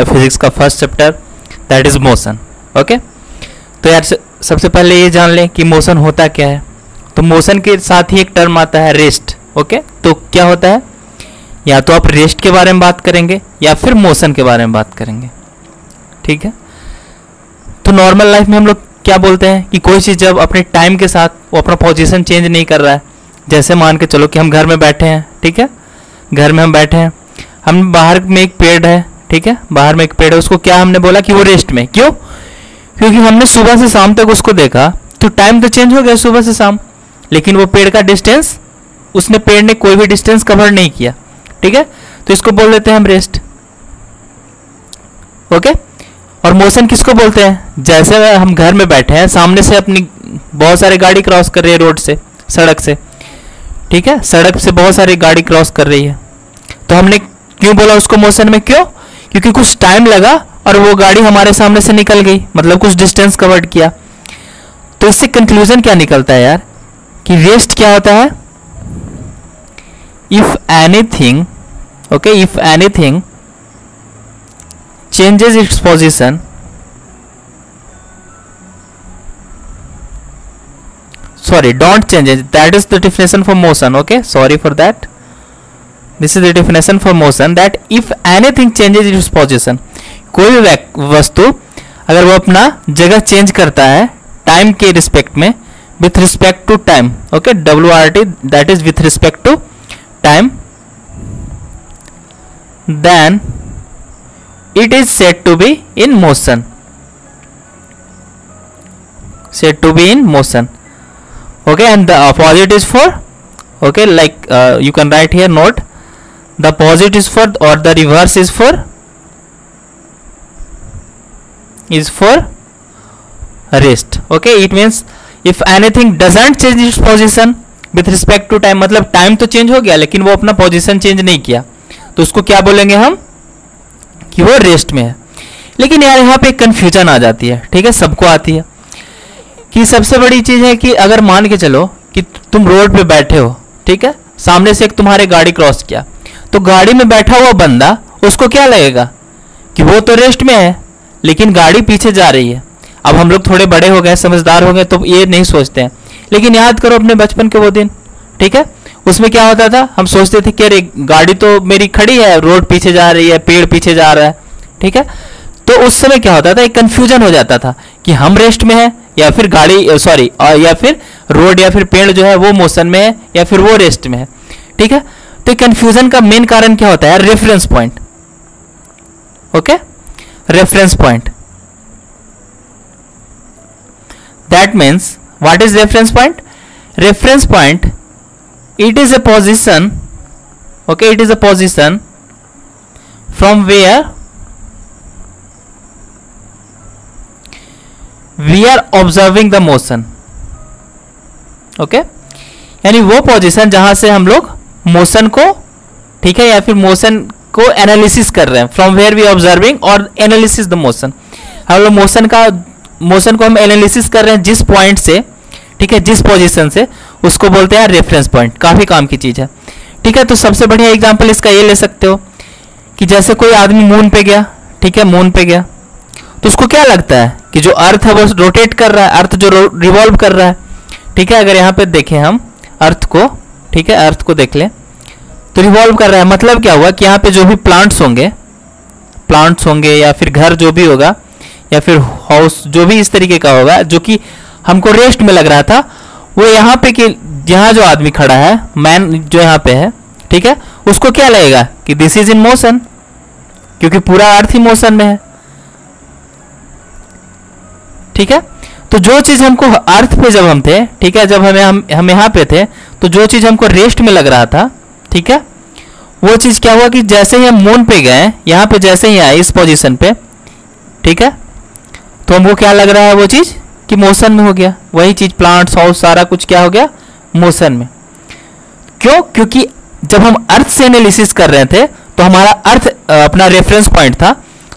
Physics का first chapter, that is motion. Okay, तो यार सबसे पहले ये जान लें कि मोशन होता क्या है। तो मोशन के साथ ही एक टर्म आता है रेस्ट। ओके, तो क्या होता है, या तो आप रेस्ट के बारे में बात करेंगे या फिर मोशन के बारे में बात करेंगे। ठीक है, तो नॉर्मल लाइफ में हम लोग क्या बोलते हैं कि कोई चीज़ जब अपने टाइम के साथ वो अपना पोजीशन चेंज नहीं कर रहा है, जैसे मान के चलो कि हम घर में बैठे हैं, ठीक है, घर में हम बैठे हैं, हम बाहर में एक पेड़ है, ठीक है, बाहर में एक पेड़ है, उसको क्या हमने बोला कि वो रेस्ट में। क्यों? क्योंकि हमने सुबह से शाम तक उसको देखा, तो टाइम तो चेंज हो गया सुबह से शाम, लेकिन वो पेड़ का डिस्टेंस, उसने पेड़ ने कोई भी डिस्टेंस कवर नहीं किया। ठीक है, तो इसको बोल देते हैं हम रेस्ट। ओके, और मोशन किसको बोलते हैं? जैसे हम घर में बैठे हैं, सामने से अपनी बहुत सारी गाड़ी क्रॉस कर रही है रोड से, सड़क से, ठीक है, सड़क से बहुत सारी गाड़ी क्रॉस कर रही है, तो हमने क्यों बोला उसको मोशन में? क्यों? क्योंकि कुछ टाइम लगा और वो गाड़ी हमारे सामने से निकल गई, मतलब कुछ डिस्टेंस कवर किया। तो इससे कंक्लूजन क्या निकलता है यार कि रेस्ट क्या होता है? If anything, okay, if anything changes its position, sorry, don't change it, that is the definition for motion. Okay, sorry for that, this is the definition for motion, that if anything changes its position, कोई भी वस्तु अगर वो अपना जगह change करता है time के रिस्पेक्ट में, with respect to time, okay, WRT, that is with respect to time, then it is said to be in motion, said to be in motion. Okay, and the opposite is for, okay, like you can write here note, the opposite is for, or the reverse is for rest. Okay, it means if anything doesn't change its position with respect to time, मतलब time तो change हो गया लेकिन वो अपना position change नहीं किया, तो उसको क्या बोलेंगे हम कि वो रेस्ट में है। लेकिन यार यहाँ पे कंफ्यूजन आ जाती है, ठीक है, सबको आती है, कि सबसे बड़ी चीज़ है कि अगर मान के चलो कि तुम रोड पे बैठे हो, ठीक है, सामने से एक तुम्हारे गाड़ी क्रॉस किया, तो गाड़ी में बैठा हुआ बंदा, उसको क्या लगेगा कि वो तो रेस्ट में है लेकिन गाड़ी पीछे जा रही है। अब हम लोग थोड़े बड़े हो गए, समझदार हो गए, तो ये नहीं सोचते हैं, लेकिन याद करो अपने बचपन के वो दिन, ठीक है, उसमें क्या होता था, हम सोचते थे कि अरे गाड़ी तो मेरी खड़ी है, रोड पीछे जा रही है, पेड़ पीछे जा रहा है, ठीक है, तो उस समय क्या होता था, एक कंफ्यूजन हो जाता था कि हम रेस्ट में है या फिर गाड़ी, सॉरी, या फिर रोड या फिर पेड़ जो है वो मोशन में है या फिर वो रेस्ट में है। ठीक है, तो कंफ्यूजन का मेन कारण क्या होता है? Reference point. Okay, reference point, that means what is reference point? Reference point, it is a position, okay, it is a position from where we are observing the motion. okay, यानी वो position जहां से हम लोग motion को, ठीक है, या फिर मोशन को एनालिसिस कर रहे हैं, फ्रॉम वेयर वी ऑब्जर्विंग और एनालिसिस द मोशन। हम लोग मोशन को हम एनालिसिस कर रहे हैं जिस पॉइंट से, ठीक है, जिस पोजीशन से, उसको बोलते हैं रेफरेंस पॉइंट। काफी काम की चीज है, ठीक है। तो सबसे बढ़िया एग्जांपल इसका ये ले सकते हो कि जैसे कोई आदमी मून पे गया, ठीक है, मून पे गया, तो उसको क्या लगता है कि जो अर्थ है वो रोटेट कर रहा है, अर्थ जो रिवॉल्व कर रहा है, ठीक है। अगर यहाँ पे देखें हम अर्थ को, ठीक है, अर्थ को देख लें तो रिवॉल्व कर रहा है, मतलब क्या हुआ कि यहाँ पे जो भी प्लांट्स होंगे या फिर घर जो भी होगा या फिर हाउस जो भी इस तरीके का होगा जो कि हमको रेस्ट में लग रहा था, वो यहाँ पे कि यहाँ जो आदमी खड़ा है, मैन जो यहाँ पे है, ठीक है, उसको क्या लगेगा कि दिस इज इन मोशन, क्योंकि पूरा अर्थ ही मोशन में है, ठीक है। तो जो चीज हमको अर्थ पे जब हम थे, ठीक है, जब हम यहाँ पे थे, तो जो चीज हमको रेस्ट में लग रहा था, ठीक है, वो चीज क्या हुआ कि जैसे ही हम मून पे गए, यहाँ पे जैसे ही आए इस पोजीशन पे, ठीक है, तो हमको क्या लग रहा है वो चीज कि मोशन में हो गया। वही चीज प्लांट्स, हाउस, सारा कुछ क्या हो गया, मोशन में। क्यों? क्योंकि जब हम अर्थ से एनालिसिस कर रहे थे तो हमारा अर्थ अपना रेफरेंस पॉइंट था,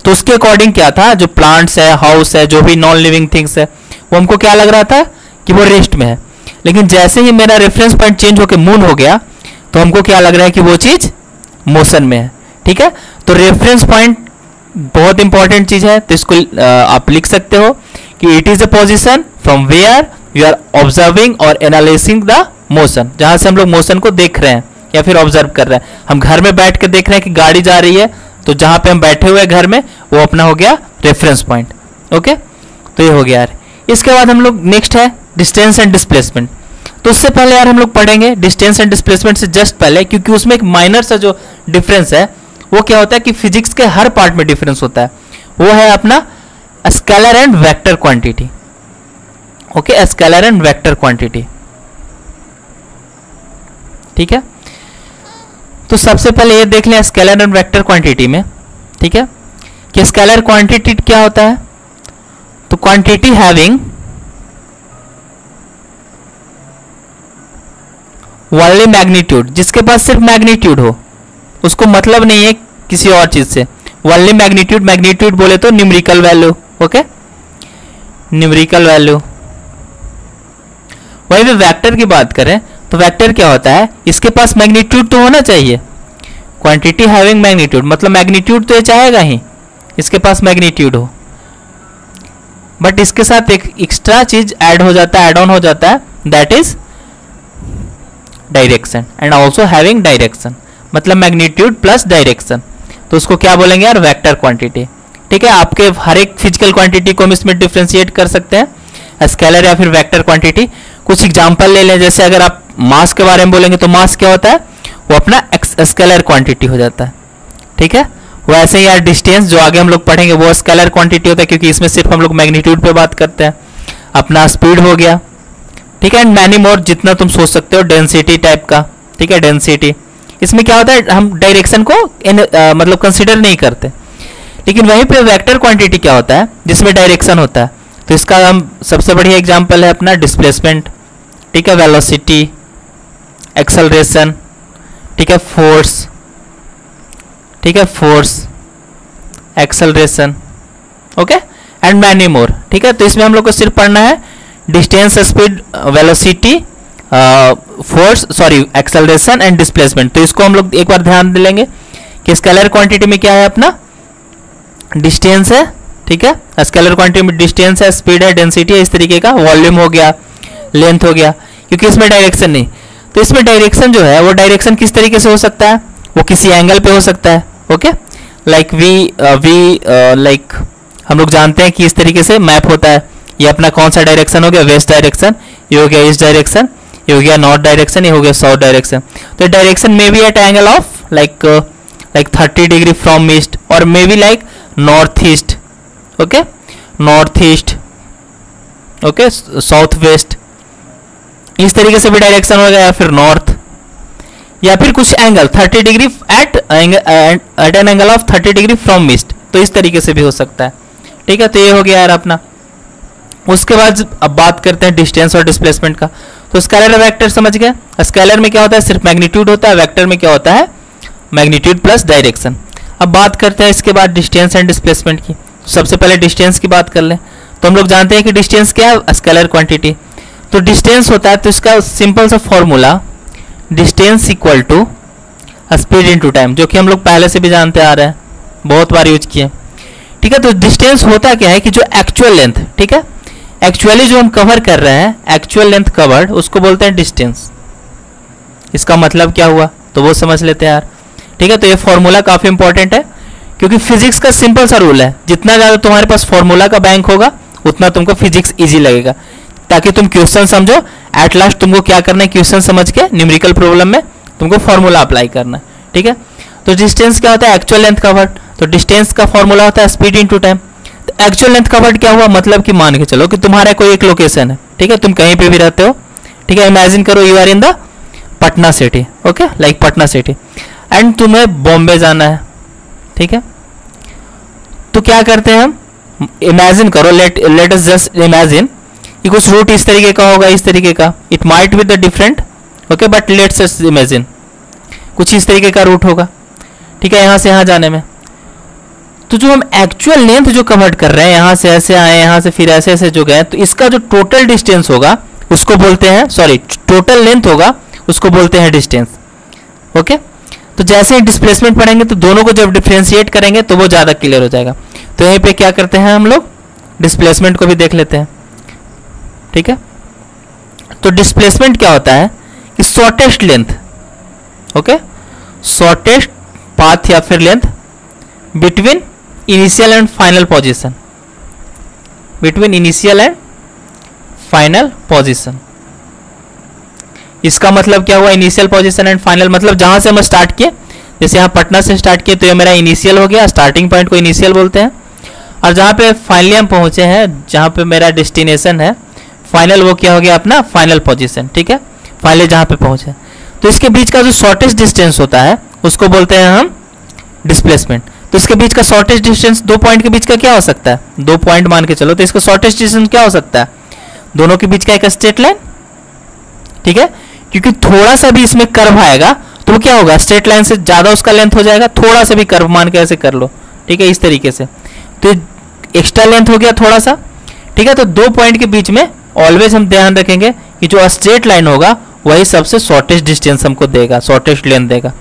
तो उसके अकॉर्डिंग क्या था, जो प्लांट्स है, हाउस है, जो भी नॉन लिविंग थिंग्स है, वो हमको क्या लग रहा था कि वो रेस्ट में है। लेकिन जैसे ही मेरा रेफरेंस पॉइंट चेंज होकर मून हो गया, तो हमको क्या लग रहा है कि वो चीज मोशन में है, ठीक है। तो रेफरेंस पॉइंट बहुत इंपॉर्टेंट चीज है, तो इसको आप लिख सकते हो कि it is a position from where you are observing और एनालाइजिंग द मोशन, जहां से हम लोग मोशन को देख रहे हैं या फिर ऑब्जर्व कर रहे हैं। हम घर में बैठ के देख रहे हैं कि गाड़ी जा रही है, तो जहां पे हम बैठे हुए घर में वो अपना हो गया रेफरेंस पॉइंट। ओके, तो ये हो गया यार। इसके बाद हम लोग नेक्स्ट है डिस्टेंस एंड डिस्प्लेसमेंट। तो उससे पहले यार हम लोग पढ़ेंगे डिस्टेंस एंड डिस्प्लेसमेंट से जस्ट पहले, क्योंकि उसमें एक माइनर सा जो डिफरेंस है वो क्या होता है कि फिजिक्स के हर पार्ट में डिफरेंस होता है, वो है अपना scalar and vector quantity. Okay, scalar and vector quantity, ठीक है। तो सबसे पहले ये देख लें स्केलर एंड वेक्टर क्वांटिटी में, ठीक है, कि स्केलर क्वांटिटी क्या होता है। तो क्वांटिटी हैविंग ओनली मैग्नीट्यूड, जिसके पास सिर्फ मैग्नीट्यूड हो, उसको मतलब नहीं है किसी और चीज से। ओनली मैग्नीट्यूड, मैग्नीट्यूड बोले तो numerical value. Okay, numerical value. वही भी वेक्टर की बात करें तो वेक्टर क्या होता है, इसके पास मैग्नीट्यूड तो होना चाहिए। क्वांटिटी हैविंग मैग्नीट्यूड मतलब मैग्नीट्यूड तो ये चाहेगा ही इसके पास मैग्नीट्यूड हो, बट इसके साथ एक एक्स्ट्रा चीज ऐड हो जाता है, ऐड ऑन हो जाता है, that is direction and also having direction, मतलब मैग्नीट्यूड प्लस डायरेक्शन। तो उसको क्या बोलेंगे यार, वेक्टर क्वांटिटी। ठीक है, आपके हर एक फिजिकल क्वांटिटी को हम इसमें डिफ्रेंशिएट कर सकते हैं, स्केलर या फिर वेक्टर क्वांटिटी। कुछ एग्जांपल ले लें, जैसे अगर आप मास के बारे में बोलेंगे तो मास क्या होता है, वो अपना स्केलर क्वांटिटी हो जाता है। ठीक है, वैसे ही यार डिस्टेंस जो आगे हम लोग पढ़ेंगे वो स्केलर क्वांटिटी होता है, क्योंकि इसमें सिर्फ हम लोग मैग्नीट्यूड पे बात करते हैं। अपना स्पीड हो गया, ठीक है, एंड मैनी मोर, जितना तुम सोच सकते हो, डेंसिटी टाइप का। ठीक है, डेंसिटी, इसमें क्या होता है, हम डायरेक्शन को मतलब कंसिडर नहीं करते। लेकिन वहीं पे वेक्टर क्वांटिटी क्या होता है, जिसमें डायरेक्शन होता है। तो इसका हम सबसे बढ़िया एग्जांपल है अपना डिस्प्लेसमेंट, ठीक है, वेलोसिटी, एक्सेलरेशन, ठीक है, फोर्स, ठीक है, force, acceleration, okay, and many more. ठीक है, तो इसमें हम लोग को सिर्फ पढ़ना है distance, speed, velocity, force, sorry, acceleration and displacement. तो इसको हम लोग एक बार ध्यान दे लेंगे कि स्केलर क्वांटिटी में क्या है, अपना डिस्टेंस है। ठीक है, स्केलर क्वांटिटी में डिस्टेंस है, स्पीड है, डेंसिटी है, इस तरीके का, वॉल्यूम हो गया, लेंथ हो गया, क्योंकि इसमें डायरेक्शन नहीं। तो इसमें डायरेक्शन जो है वो डायरेक्शन किस तरीके से हो सकता है, वो किसी एंगल पे हो सकता है। ओके, लाइक लाइक हम लोग जानते हैं कि इस तरीके से मैप होता है। ये अपना कौन सा डायरेक्शन हो गया, वेस्ट डायरेक्शन, ये हो गया ईस्ट डायरेक्शन, ये हो गया नॉर्थ डायरेक्शन, ये हो गया साउथ डायरेक्शन। तो direction may be at angle of like 30 degree from east, और may be like north east, okay, north east, okay, south west, इस तरीके से भी डायरेक्शन हो गया, या फिर नॉर्थ, या फिर कुछ angle 30 degree at an angle of 30 degree from east, तो इस तरीके से भी हो सकता है। ठीक है, तो ये हो गया यार अपना। उसके बाद अब बात करते हैं डिस्टेंस और डिस्प्लेसमेंट का। तो स्केलर और वेक्टर समझ गए। स्केलर में क्या होता है, सिर्फ मैग्नीट्यूड होता है, वेक्टर में क्या होता है, मैग्नीट्यूड प्लस डायरेक्शन। अब बात करते हैं इसके बाद डिस्टेंस एंड डिस्प्लेसमेंट की। सबसे पहले डिस्टेंस की बात कर लें, तो हम लोग जानते हैं कि डिस्टेंस क्या है, स्केलर क्वांटिटी। तो डिस्टेंस होता है, तो इसका सिंपल सा formula, distance equal to speed into time, जो कि हम लोग पहले से भी जानते आ रहे हैं, बहुत बार यूज किए। ठीक है, तो डिस्टेंस होता क्या है कि जो एक्चुअल लेंथ, ठीक है, एक्चुअली जो हम कवर कर रहे हैं, एक्चुअल लेंथ कवर्ड, उसको बोलते हैं डिस्टेंस। इसका मतलब क्या हुआ, तो वो समझ लेते हैं यार। ठीक है, तो ये फॉर्मूला काफी इंपॉर्टेंट है, क्योंकि फिजिक्स का सिंपल सा रूल है, जितना ज्यादा तुम्हारे पास फॉर्मूला का बैंक होगा उतना तुमको फिजिक्स इजी लगेगा, ताकि तुम क्वेश्चन समझो। एट लास्ट तुमको क्या करना है, क्वेश्चन समझ के न्यूमेरिकल प्रॉब्लम में तुमको फॉर्मूला अप्लाई करना है। ठीक है, तो डिस्टेंस क्या होता है, एक्चुअल लेंथ कवर्ड। तो डिस्टेंस का फॉर्मूला होता है स्पीड इनटू टाइम। तो एक्चुअल लेंथ कवर्ड क्या हुआ, मतलब कि मान के चलो कि तुम्हारा कोई एक लोकेशन है, ठीक है, तुम कहीं पे भी रहते हो, ठीक है, इमेजिन करो you are in the Patna city, okay, like Patna city, and तुम्हें बॉम्बे जाना है। ठीक है, तो क्या करते हैं हम, इमेजिन करो, लेट अस जस्ट इमेजिन कि कुछ रूट इस तरीके का होगा, इस तरीके का, it might be the different, okay, but let's just imagine कुछ इस तरीके का रूट होगा। ठीक है, यहां से यहां जाने में, तो जो हम एक्चुअल लेंथ जो कवर कर रहे हैं, यहां से ऐसे आए, यहां से फिर ऐसे ऐसे जो गए, तो इसका जो टोटल डिस्टेंस होगा उसको बोलते हैं, सॉरी, टोटल लेंथ होगा उसको बोलते हैं डिस्टेंस। ओके, तो जैसे ही डिस्प्लेसमेंट पढ़ेंगे तो दोनों को जब डिफ्रेंशिएट करेंगे तो वो ज़्यादा क्लियर हो जाएगा। तो यहीं पे क्या करते हैं हम लोग, डिस्प्लेसमेंट को भी देख लेते हैं। ठीक है, तो डिस्प्लेसमेंट क्या होता है कि shortest length, okay, shortest path या फिर length between initial and final position, between initial and final position. इसका मतलब क्या हुआ, इनिशियल पोजीशन एंड फाइनल मतलब जहां से हम स्टार्ट किए, जैसे यहाँ पटना से स्टार्ट किए तो ये मेरा इनिशियल हो गया, स्टार्टिंग पॉइंट को इनिशियल बोलते हैं। और जहाँ पे फाइनली हम पहुंचे हैं, जहाँ पे मेरा डेस्टिनेशन है फाइनल, वो क्या हो गया अपना फाइनल पोजीशन। ठीक है, फाइनली जहाँ पे पहुंचे, तो इसके बीच का जो शॉर्टेस्ट डिस्टेंस होता है उसको बोलते हैं हम डिस्प्लेसमेंट। तो इसके बीच का शॉर्टेस्ट डिस्टेंस दो पॉइंट के बीच का क्या हो सकता है, दो पॉइंट मान के चलो, तो इसका शॉर्टेस्ट डिस्टेंस क्या हो सकता है, दोनों के बीच का एक स्ट्रेट लाइन। ठीक है, क्योंकि थोड़ा सा भी इसमें कर्व आएगा तो वो क्या होगा, स्ट्रेट लाइन से ज्यादा उसका लेंथ हो जाएगा, थोड़ा सा भी कर्व मान के ऐसे कर लो। ठीक है, इस तरीके से, तो एक्स्ट्रा लेंथ हो गया थोड़ा सा। ठीक है, तो दो पॉइंट के बीच में ऑलवेज हम ध्यान रखेंगे कि जो स्ट्रेट लाइन होगा वही सबसे शॉर्टेस्ट डिस्टेंस हमको देगा, शॉर्टेस्ट लेंथ देगा।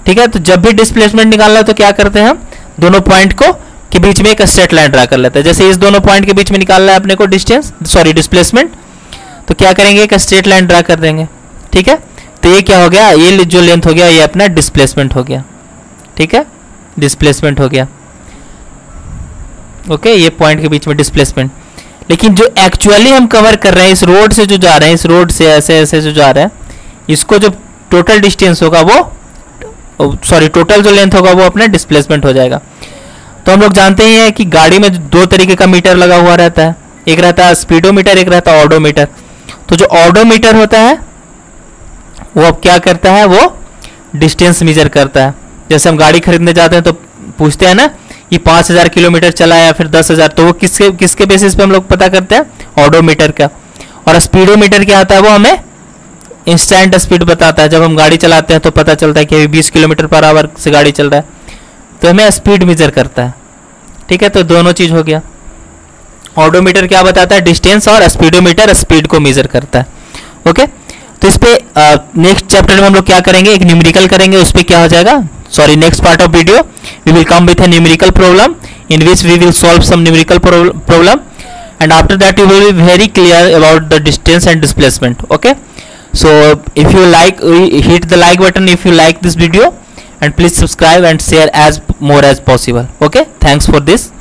ठीक है, तो जब भी डिस्प्लेसमेंट निकालना है तो क्या करते हैं हम, दोनों पॉइंट को के बीच में एक स्ट्रेट लाइन ड्रा कर लेते हैं। जैसे इस दोनों पॉइंट के बीच में निकालना है अपने को डिस्टेंस, सॉरी डिस्प्लेसमेंट, तो क्या करेंगे, एक स्ट्रेट लाइन ड्रा कर देंगे। ठीक है, तो ये क्या हो गया, ये जो लेंथ हो गया ये अपना डिस्प्लेसमेंट हो गया। ठीक है, डिस्प्लेसमेंट हो गया। ओके, ये पॉइंट के बीच में डिस्प्लेसमेंट। लेकिन जो एक्चुअली हम कवर कर रहे हैं, इस रोड से जो जा रहे हैं, इस रोड से ऐसे ऐसे जो जा रहे हैं, इसको जो टोटल डिस्टेंस होगा वो, सॉरी टोटल जो लेंथ होगा वो अपना डिस्प्लेसमेंट हो जाएगा। तो हम लोग जानते ही हैं कि गाड़ी में दो तरीके का मीटर लगा हुआ रहता है, एक रहता है स्पीडोमीटर, एक रहता है ऑडोमीटर। तो जो ऑडोमीटर होता है वो अब क्या करता है, वो डिस्टेंस मेजर करता है। जैसे हम गाड़ी खरीदने जाते हैं तो पूछते हैं ना कि 5000 किलोमीटर चला है या फिर 10,000, तो वो किसके बेसिस पे हम लोग पता करते हैं, ऑडोमीटर का। और स्पीडोमीटर क्या आता है, वो हमें इंस्टेंट स्पीड बताता है। जब हम गाड़ी चलाते हैं तो पता चलता है कि अभी 20 किलोमीटर पर आवर से गाड़ी चल रहा है, तो हमें स्पीड मेजर करता है। ठीक है, तो दोनों चीज हो गया। ऑडोमीटर क्या बताता है, डिस्टेंस, और स्पीडोमीटर स्पीड को मेजर करता है। ओके, तो इस पे नेक्स्ट चैप्टर में हम लोग क्या करेंगे, एक न्यूमेरिकल करेंगे। उस पे क्या हो जाएगा, sorry next part of video we will come with a numerical problem in which we will solve some numerical problem, and after that you will be very clear about the distance and displacement. Okay, so if you like, hit the like button if you like this video, and please subscribe and share as more as possible. Okay, thanks for this.